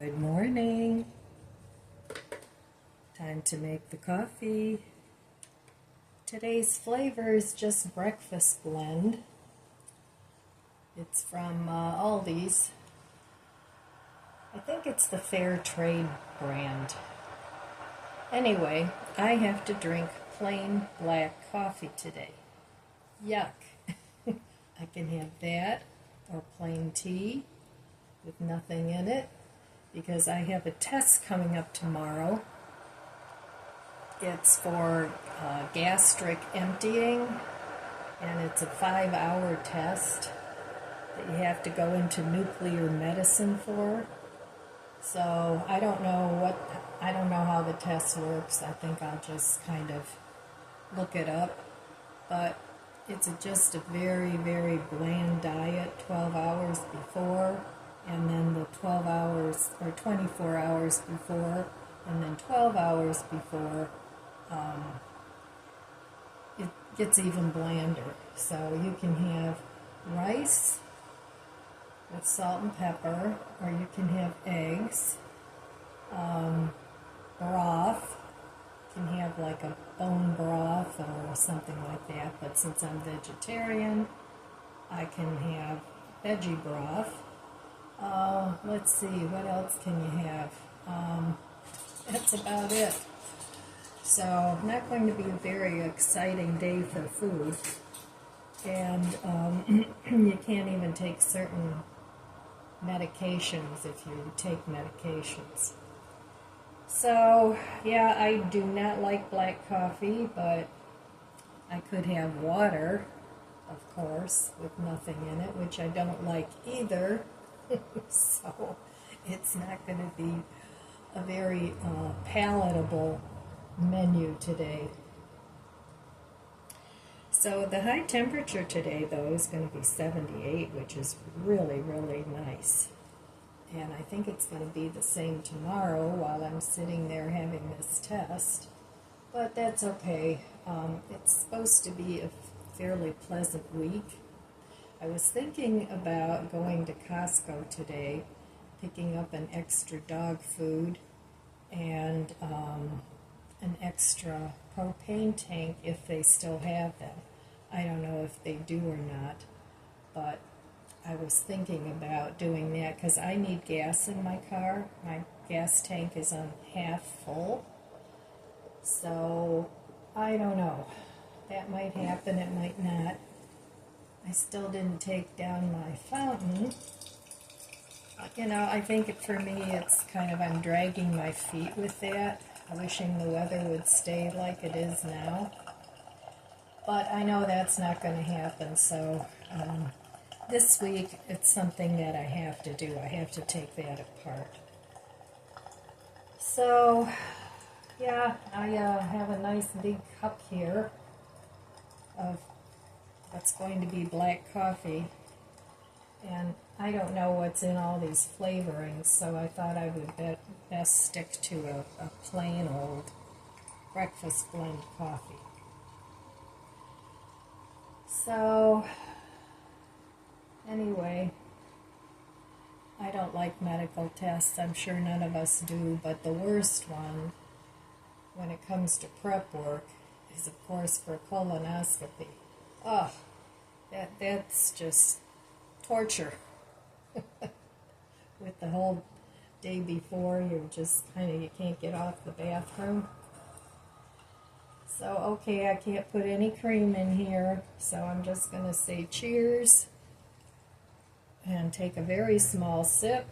Good morning. Time to make the coffee. Today's flavor is just breakfast blend. It's from Aldi's. I think it's the Fair Trade brand. Anyway, I have to drink plain black coffee today. Yuck. I can have that or plain tea with nothing in it, because I have a test coming up tomorrow. It's for gastric emptying, and it's a 5-hour test that you have to go into nuclear medicine for. So I don't know how the test works. I think I'll just kind of look it up. But it's just a very, very bland diet, 12 hours before, and then the 12 hours or 24 hours before, and then 12 hours before. It gets even blander. So you can have rice with salt and pepper, or you can have eggs, broth. You can have like a bone broth or something like that, but since I'm vegetarian, I can have veggie broth. Let's see, what else can you have? That's about it. So, not going to be a very exciting day for food. And you can't even take certain medications if you take medications. So, yeah, I do not like black coffee, but I could have water, of course, with nothing in it, which I don't like either. So, it's not going to be a very palatable menu today. So the high temperature today, though, is going to be 78, which is really, really nice. And I think it's going to be the same tomorrow while I'm sitting there having this test. But that's okay. It's supposed to be a fairly pleasant week. I was thinking about going to Costco today, picking up an extra dog food and an extra propane tank if they still have them. I don't know if they do or not, but I was thinking about doing that because I need gas in my car. My gas tank is on half full, so I don't know. That might happen, it might not. I still didn't take down my fountain. You know, I think for me it's kind of, I'm dragging my feet with that, wishing the weather would stay like it is now. But I know that's not going to happen, so this week it's something that I have to do. I have to take that apart. So, yeah, I have a nice big cup here of what's going to be black coffee. And I don't know what's in all these flavorings, so I thought I would best stick to a plain old breakfast blend coffee. So, anyway, I don't like medical tests. I'm sure none of us do, but the worst one, when it comes to prep work, is of course for colonoscopy. Oh, that's just torture. With the whole day before, you're just you can't get off the bathroom. So, okay, I can't put any cream in here, so I'm just going to say cheers and take a very small sip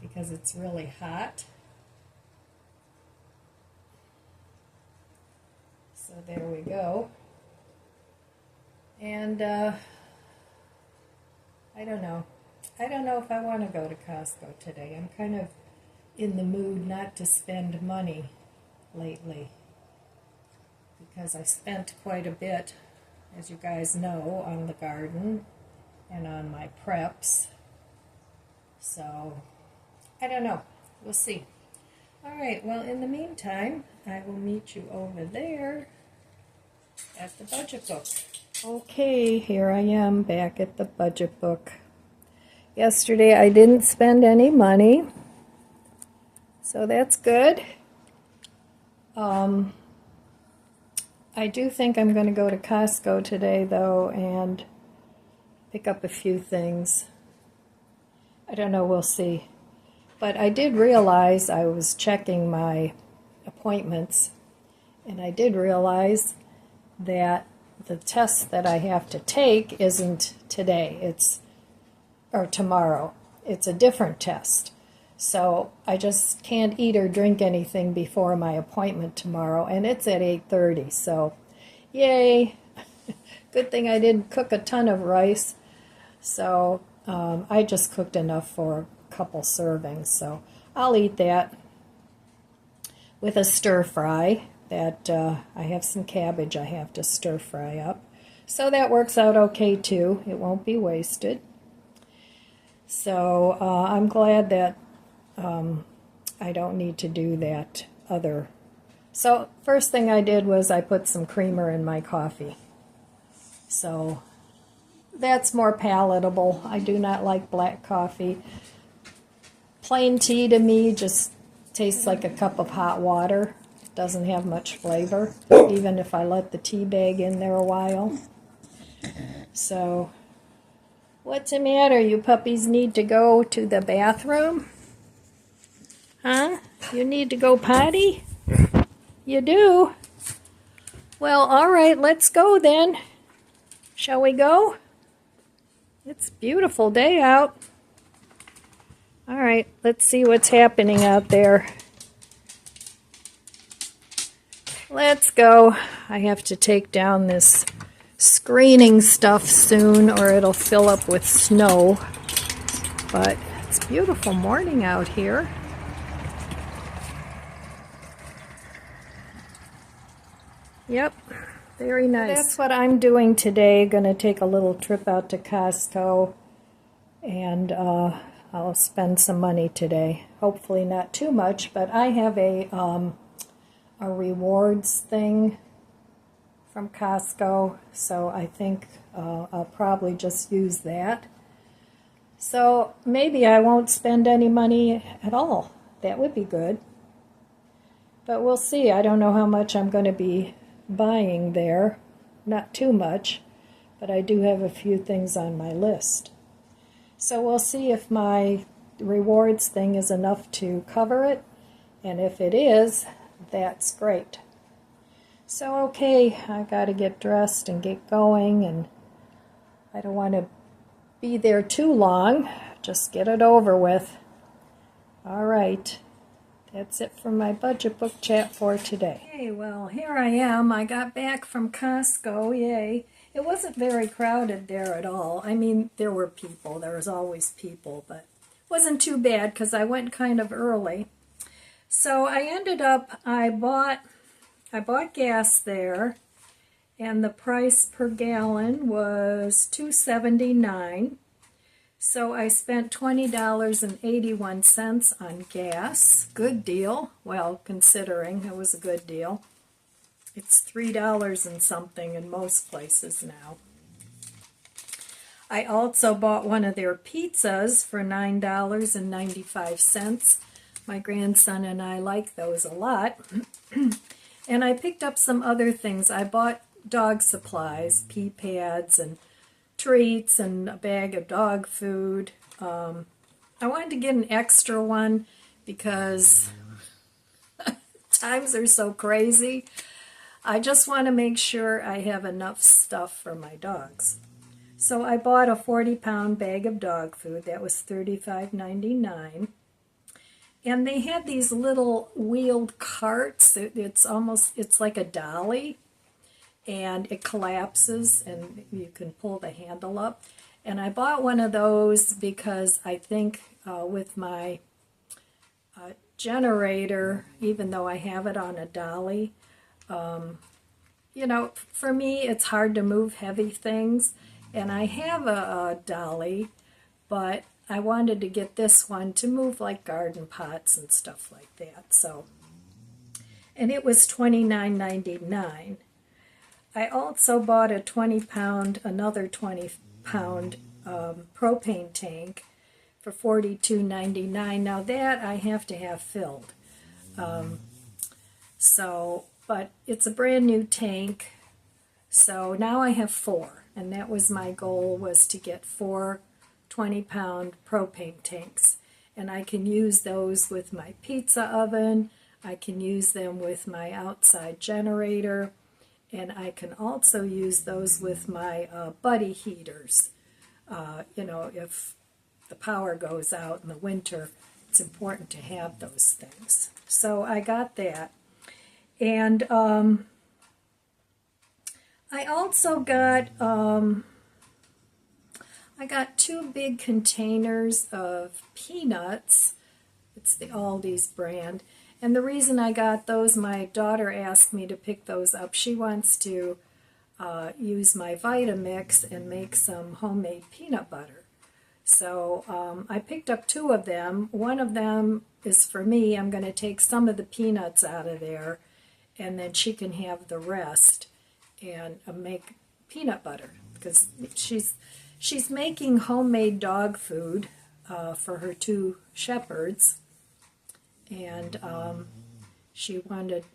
because it's really hot. So there we go. And I don't know. I don't know if I want to go to Costco today. I'm kind of in the mood not to spend money lately, because I spent quite a bit, as you guys know, on the garden and on my preps. So, I don't know. We'll see. All right, well, in the meantime, I will meet you over there at the budget book. Okay, here I am back at the budget book. Yesterday I didn't spend any money. So that's good. I do think I'm going to go to Costco today, though, and pick up a few things. I don't know, we'll see. But I did realize I was checking my appointments, and I did realize that the test that I have to take isn't today, or tomorrow. It's a different test. So I just can't eat or drink anything before my appointment tomorrow, and it's at 8:30. So, yay! Good thing I didn't cook a ton of rice. So I just cooked enough for a couple servings. So I'll eat that with a stir fry. That I have some cabbage I have to stir fry up. So that works out okay too. It won't be wasted. So I'm glad that I don't need to do that other. So first thing I did was I put some creamer in my coffee. So that's more palatable. I do not like black coffee. Plain tea to me just tastes like a cup of hot water. It doesn't have much flavor, even if I let the tea bag in there a while. So, what's the matter? You puppies need to go to the bathroom? Huh? You need to go potty? You do? Well, all right, let's go then. Shall we go? It's a beautiful day out. All right, let's see what's happening out there. Let's go. I have to take down this screening stuff soon or it'll fill up with snow. But it's a beautiful morning out here. Yep, very nice. So that's what I'm doing today. Going to take a little trip out to Costco, and I'll spend some money today. Hopefully not too much, but I have a rewards thing from Costco, so I think I'll probably just use that. So maybe I won't spend any money at all. That would be good. But we'll see. I don't know how much I'm going to be buying there. Not too much, but I do have a few things on my list. So we'll see if my rewards thing is enough to cover it, and if it is, that's great. So okay, I got to get dressed and get going, and I don't want to be there too long. Just get it over with. All right. That's it for my budget book chat for today. Hey, well, here I am. I got back from Costco, yay. It wasn't very crowded there at all. I mean, there were people. There was always people, but it wasn't too bad because I went kind of early. So I ended up, I bought gas there, and the price per gallon was $2.79. So I spent $20.81 on gas. Good deal. Well, considering it was a good deal. It's $3 and something in most places now. I also bought one of their pizzas for $9.95. My grandson and I like those a lot. And I picked up some other things. I bought dog supplies, pee pads and treats and a bag of dog food. I wanted to get an extra one because times are so crazy. I just want to make sure I have enough stuff for my dogs. So I bought a 40-pound bag of dog food. That was $35.99. And they had these little wheeled carts. It's like a dolly. And it collapses and you can pull the handle up. And I bought one of those because I think with my generator, even though I have it on a dolly, you know, for me it's hard to move heavy things. And I have a dolly, but I wanted to get this one to move like garden pots and stuff like that. So, and it was $29.99. I also bought another 20-pound propane tank for $42.99. Now that I have to have filled. But it's a brand new tank. So now I have 4, and that was my goal, was to get 4 20-pound propane tanks. And I can use those with my pizza oven, I can use them with my outside generator, and I can also use those with my buddy heaters. If the power goes out in the winter, it's important to have those things. So I got that. And I also got I got 2 big containers of peanuts. It's the Aldi's brand. And the reason I got those, my daughter asked me to pick those up. She wants to use my Vitamix and make some homemade peanut butter. So I picked up 2 of them. One of them is for me. I'm going to take some of the peanuts out of there, and then she can have the rest and make peanut butter, because she's making homemade dog food for her 2 shepherds, and she wanted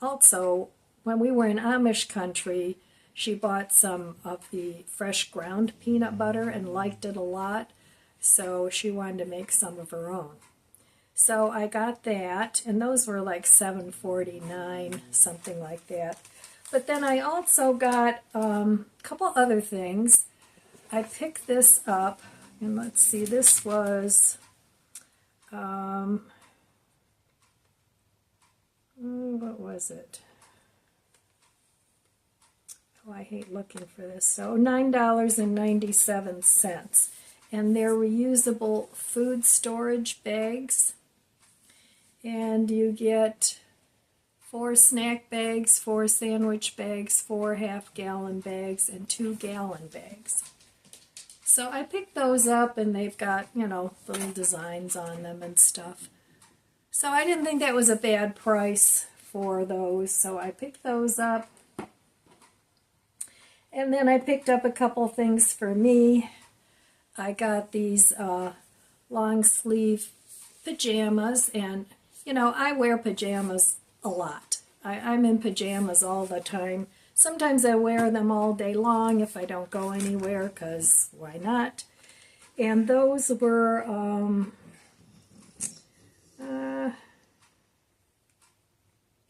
also, when we were in Amish country, she bought some of the fresh ground peanut butter and liked it a lot, so she wanted to make some of her own. So I got that, and those were like $7.49, something like that. But then I also got a couple other things. I picked this up, and let's see, this was, what was it? Oh, I hate looking for this. So $9.97. And they're reusable food storage bags. And you get 4 snack bags, 4 sandwich bags, 4 half-gallon bags, and 2 gallon bags. So I picked those up, and they've got, little designs on them and stuff. So I didn't think that was a bad price for those, so I picked those up. And then I picked up a couple things for me. I got these long sleeve pajamas, and I wear pajamas a lot. I'm in pajamas all the time. Sometimes I wear them all day long if I don't go anywhere, because why not? And those were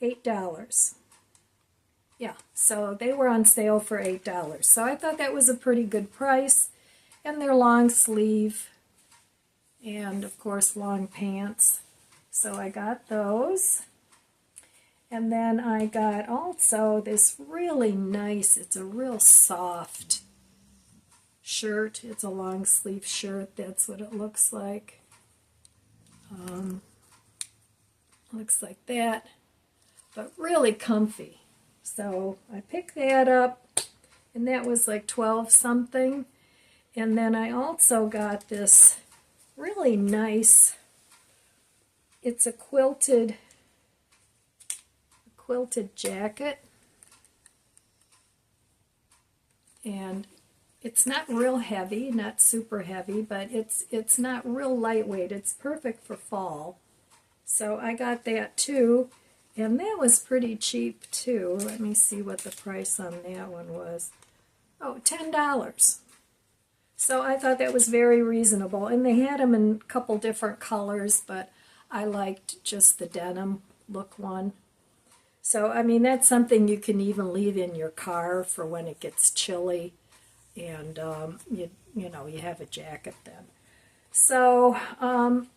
$8. Yeah, so they were on sale for $8. So I thought that was a pretty good price. And they're long sleeve, and of course long pants. So I got those. And then I got also this really nice, it's a real soft shirt. It's a long sleeve shirt. That's what it looks like. Looks like that, but really comfy. So I picked that up, and that was like 12 something. And then I also got this really nice, it's a quilted jacket, and it's not real heavy, not super heavy, but it's not real lightweight. It's perfect for fall. So I got that too, and that was pretty cheap too. Let me see what the price on that one was. Oh, $10. So I thought that was very reasonable, and they had them in a couple different colors, but I liked just the denim look one. So, I mean, that's something you can even leave in your car for when it gets chilly, and you have a jacket then. So,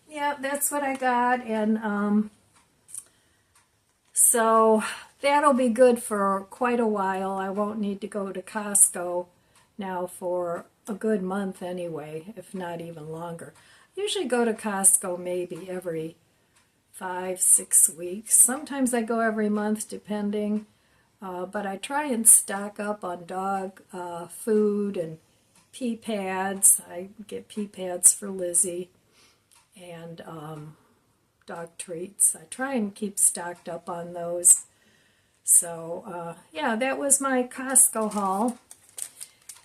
yeah, that's what I got, and so that'll be good for quite a while. I won't need to go to Costco now for a good month anyway, if not even longer. I usually go to Costco maybe every 5-6 weeks. Sometimes I go every month, depending. But I try and stock up on dog food and pee pads. I get pee pads for Lizzie, and dog treats. I try and keep stocked up on those. So, yeah, that was my Costco haul.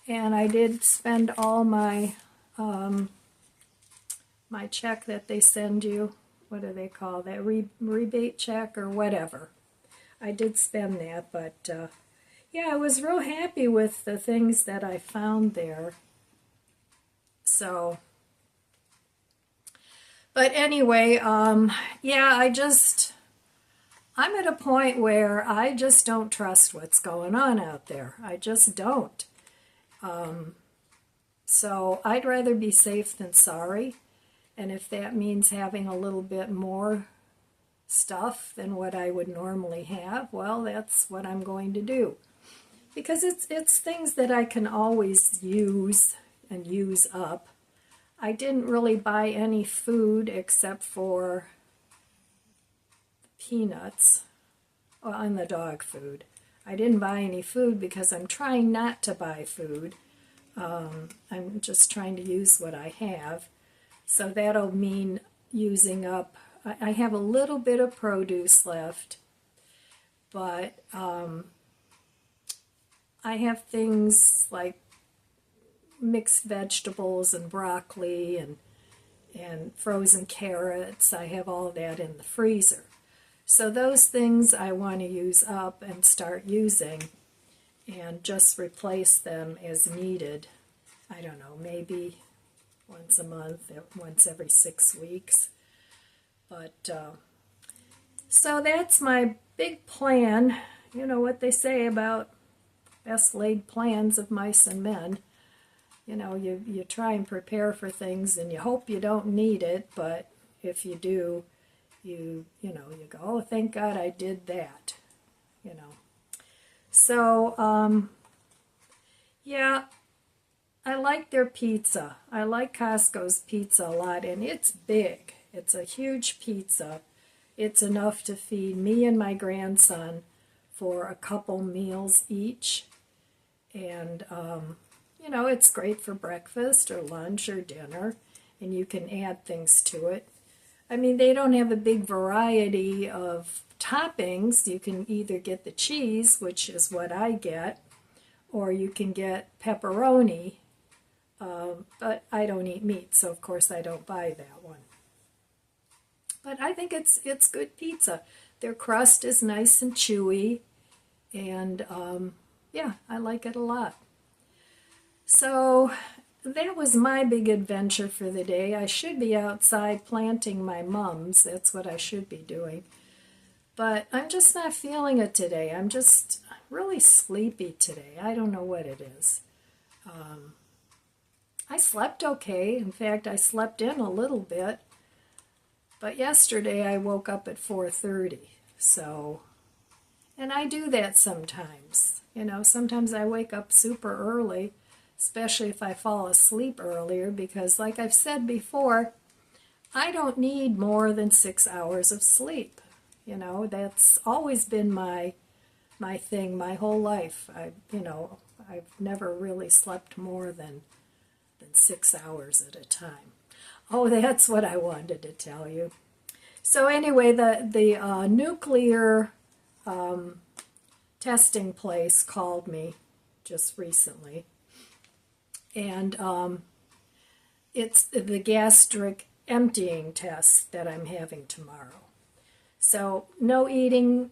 And I did spend all my my check that they send you. What do they call that? Rebate check or whatever. I did spend that, but yeah, I was real happy with the things that I found there. So, but anyway, yeah, I'm at a point where I just don't trust what's going on out there. I just don't. So I'd rather be safe than sorry. And if that means having a little bit more stuff than what I would normally have, well, that's what I'm going to do. Because it's things that I can always use and use up. I didn't really buy any food except for peanuts on the dog food. I didn't buy any food because I'm trying not to buy food. I'm just trying to use what I have. So that'll mean using up. I have a little bit of produce left, but I have things like mixed vegetables and broccoli and frozen carrots. I have all that in the freezer. So those things I want to use up and start using and just replace them as needed. I don't know, maybe once a month, once every 6 weeks. But so that's my big plan. You know what they say about best laid plans of mice and men. You know, you try and prepare for things and you hope you don't need it, but if you do, you go, oh, thank God I did that, you know. So, yeah, I like their pizza. I like Costco's pizza a lot, and it's big. It's a huge pizza. It's enough to feed me and my grandson for a couple meals each. And, you know, it's great for breakfast or lunch or dinner, and you can add things to it. I mean, they don't have a big variety of toppings. You can either get the cheese, which is what I get, or you can get pepperoni, but I don't eat meat, so of course I don't buy that one. But I think it's good pizza. Their crust is nice and chewy, and yeah, I like it a lot. So that was my big adventure for the day. I should be outside planting my mums. That's what I should be doing. But I'm just not feeling it today. I'm just really sleepy today. I don't know what it is. I slept okay. In fact, I slept in a little bit. But yesterday I woke up at 4:30. So, and I do that sometimes. You know, sometimes I wake up super early, especially if I fall asleep earlier, because like I've said before, I don't need more than 6 hours of sleep. You know, that's always been my thing my whole life. I've never really slept more than 6 hours at a time. Oh, that's what I wanted to tell you. So anyway, the nuclear testing place called me just recently, and it's the gastric emptying test that I'm having tomorrow. So no eating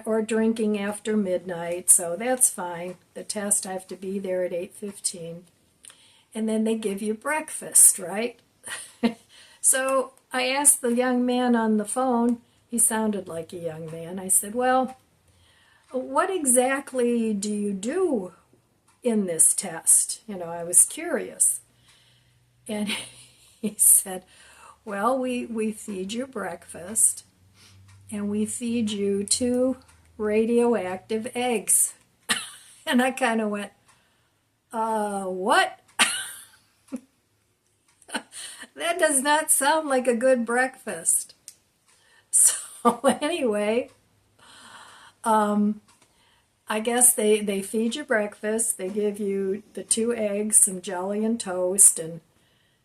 or drinking after midnight, so that's fine. The test, I have to be there at 8:15. And then they give you breakfast, right? So I asked the young man on the phone, he sounded like a young man, I said, well, what exactly do you do in this test? You know, I was curious. And he said, well, we feed you breakfast, and we feed you 2 radioactive eggs. And I kind of went, what? That does not sound like a good breakfast. So anyway, I guess they feed you breakfast, they give you the 2 eggs, some jelly and toast, and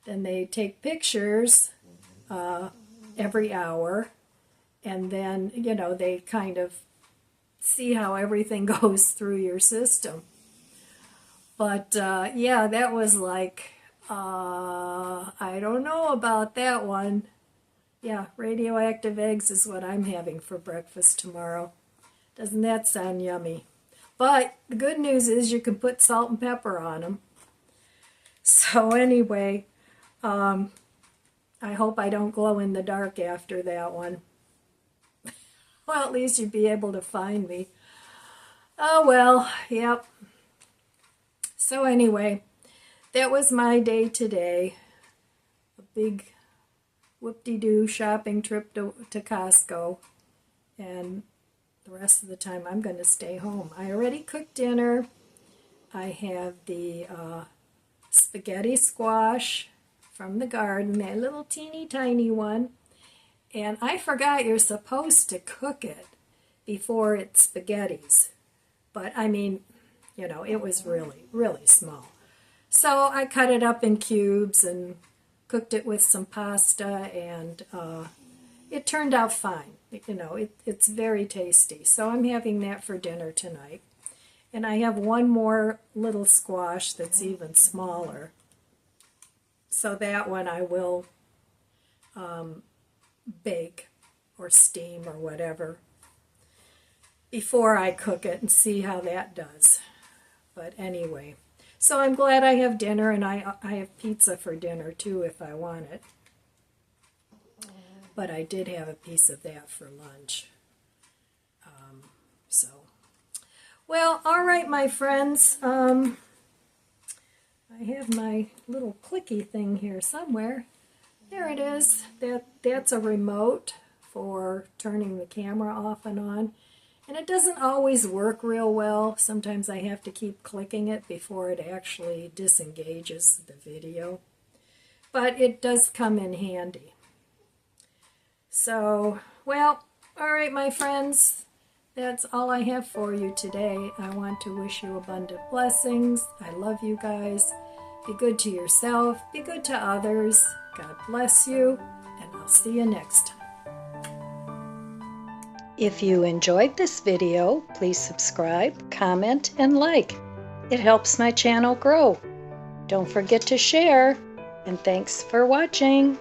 then they take pictures every hour, and then, you know, they kind of see how everything goes through your system. But yeah, that was like, I don't know about that one. Yeah, radioactive eggs is what I'm having for breakfast tomorrow. Doesn't that sound yummy? But the good news is you can put salt and pepper on them. So anyway, I hope I don't glow in the dark after that one. Well, at least you'd be able to find me. Oh well, yep. So anyway, that was my day today. A big whoop-de-doo shopping trip to Costco. And the rest of the time I'm going to stay home. I already cooked dinner. I have the spaghetti squash from the garden, that little teeny tiny one. And I forgot you're supposed to cook it before it spaghettis. But I mean, you know, it was really, really small. So I cut it up in cubes and cooked it with some pasta, and it turned out fine. You know, it's very tasty. So I'm having that for dinner tonight. And I have one more little squash that's even smaller. So that one I will bake or steam or whatever before I cook it and see how that does. But anyway, so I'm glad I have dinner, and I have pizza for dinner too if I want it. But I did have a piece of that for lunch. Well, all right, my friends. I have my little clicky thing here somewhere. There it is. That's a remote for turning the camera off and on. And it doesn't always work real well. Sometimes I have to keep clicking it before it actually disengages the video. But it does come in handy. So, well, all right, my friends. That's all I have for you today. I want to wish you abundant blessings. I love you guys. Be good to yourself. Be good to others. God bless you. And I'll see you next time. If you enjoyed this video, please subscribe, comment, and like. It helps my channel grow. Don't forget to share. And thanks for watching.